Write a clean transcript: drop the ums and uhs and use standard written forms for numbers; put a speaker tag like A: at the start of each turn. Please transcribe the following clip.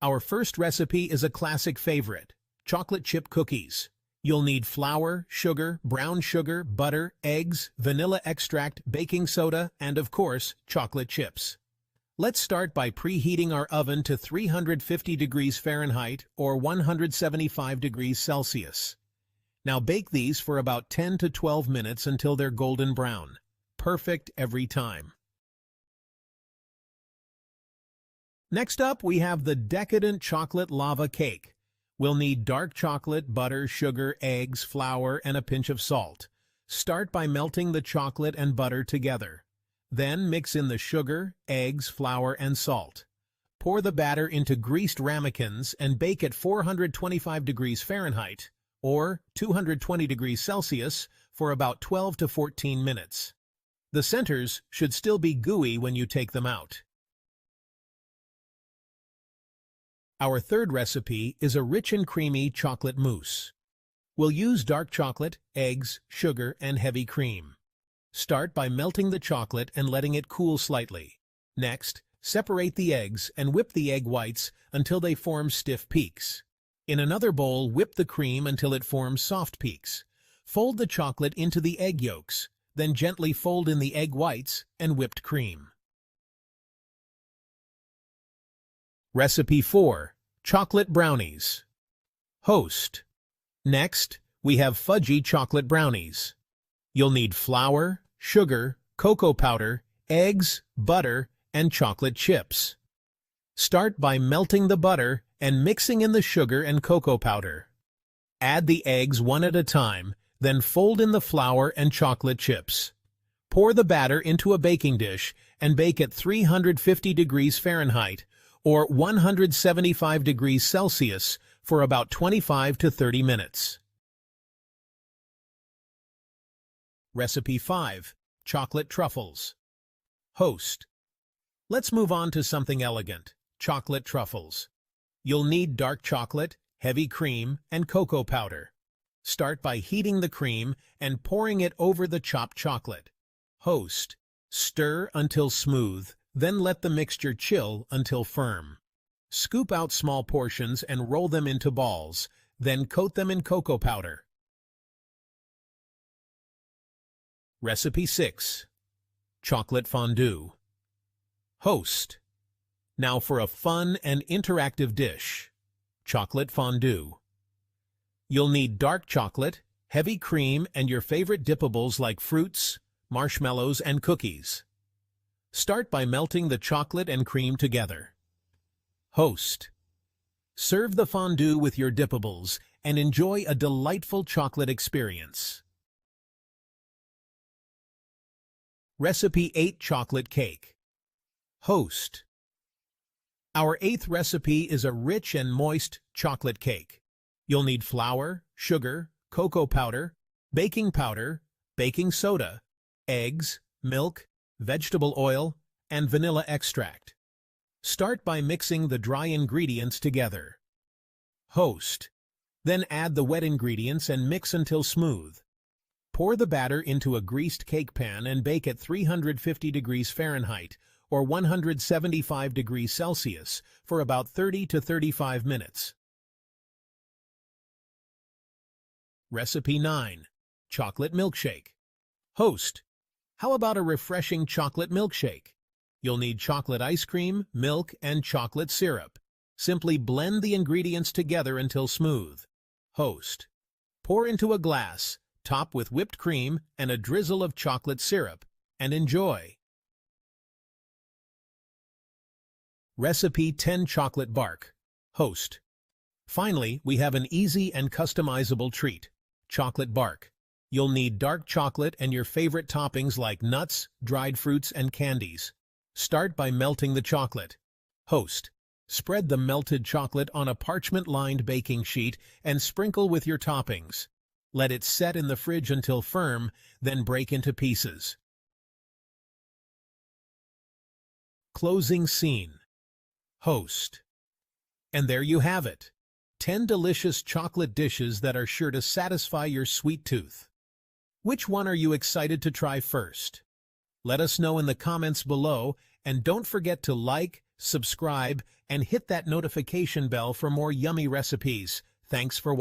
A: Our first recipe is a classic favorite, chocolate chip cookies. You'll need flour, sugar, brown sugar, butter, eggs, vanilla extract, baking soda, and of course, chocolate chips. Let's start by preheating our oven to 350 degrees Fahrenheit or 175 degrees Celsius. Now bake these for about 10 to 12 minutes until they're golden brown. Perfect every time. Next up, we have the decadent chocolate lava cake. We'll need dark chocolate, butter, sugar, eggs, flour, and a pinch of salt. Start by melting the chocolate and butter together. Then mix in the sugar, eggs, flour, and salt. Pour the batter into greased ramekins and bake at 425 degrees Fahrenheit or 220 degrees Celsius for about 12 to 14 minutes. The centers should still be gooey when you take them out. Our third recipe is a rich and creamy chocolate mousse. We'll use dark chocolate, eggs, sugar, and heavy cream. Start by melting the chocolate and letting it cool slightly. Next, separate the eggs and whip the egg whites until they form stiff peaks. In another bowl, whip the cream until it forms soft peaks. Fold the chocolate into the egg yolks, then gently fold in the egg whites and whipped cream. Recipe 4. Chocolate Brownies. Host. Next, we have fudgy chocolate brownies. You'll need flour, sugar, cocoa powder, eggs, butter, and chocolate chips. Start by melting the butter and mixing in the sugar and cocoa powder. Add the eggs one at a time, then fold in the flour and chocolate chips. Pour the batter into a baking dish and bake at 350 degrees Fahrenheit or 175 degrees Celsius for about 25 to 30 minutes. Recipe 5. Chocolate Truffles. Host. Let's move on to something elegant, chocolate truffles. You'll need dark chocolate, heavy cream, and cocoa powder. Start by heating the cream and pouring it over the chopped chocolate. Host. Stir until smooth, then let the mixture chill until firm. Scoop out small portions and roll them into balls, then coat them in cocoa powder. Recipe 6. Chocolate Fondue. Host. Now for a fun and interactive dish, chocolate fondue. You'll need dark chocolate, heavy cream, and your favorite dippables like fruits, marshmallows, and cookies. Start by melting the chocolate and cream together. Host. Serve the fondue with your dippables and enjoy a delightful chocolate experience. Recipe 8. Chocolate Cake. Host. Our 8th recipe is a rich and moist chocolate cake. You'll need flour, sugar, cocoa powder, baking soda, eggs, milk, vegetable oil, and vanilla extract. Start by mixing the dry ingredients together. Host. Then add the wet ingredients and mix until smooth. Pour the batter into a greased cake pan and bake at 350 degrees Fahrenheit or 175 degrees Celsius for about 30 to 35 minutes. Recipe 9. Chocolate Milkshake. Host. How about a refreshing chocolate milkshake? You'll need chocolate ice cream, milk, and chocolate syrup. Simply blend the ingredients together until smooth. Host. Pour into a glass, top with whipped cream and a drizzle of chocolate syrup, and enjoy. Recipe 10. Chocolate Bark. Host. Finally, we have an easy and customizable treat, chocolate bark. You'll need dark chocolate and your favorite toppings like nuts, dried fruits, and candies. Start by melting the chocolate. Host. Spread the melted chocolate on a parchment-lined baking sheet and sprinkle with your toppings. Let it set in the fridge until firm, then break into pieces. Closing scene. Host. And there you have it. 10 delicious chocolate dishes that are sure to satisfy your sweet tooth. Which one are you excited to try first? Let us know in the comments below, and don't forget to like, subscribe, and hit that notification bell for more yummy recipes. Thanks for watching.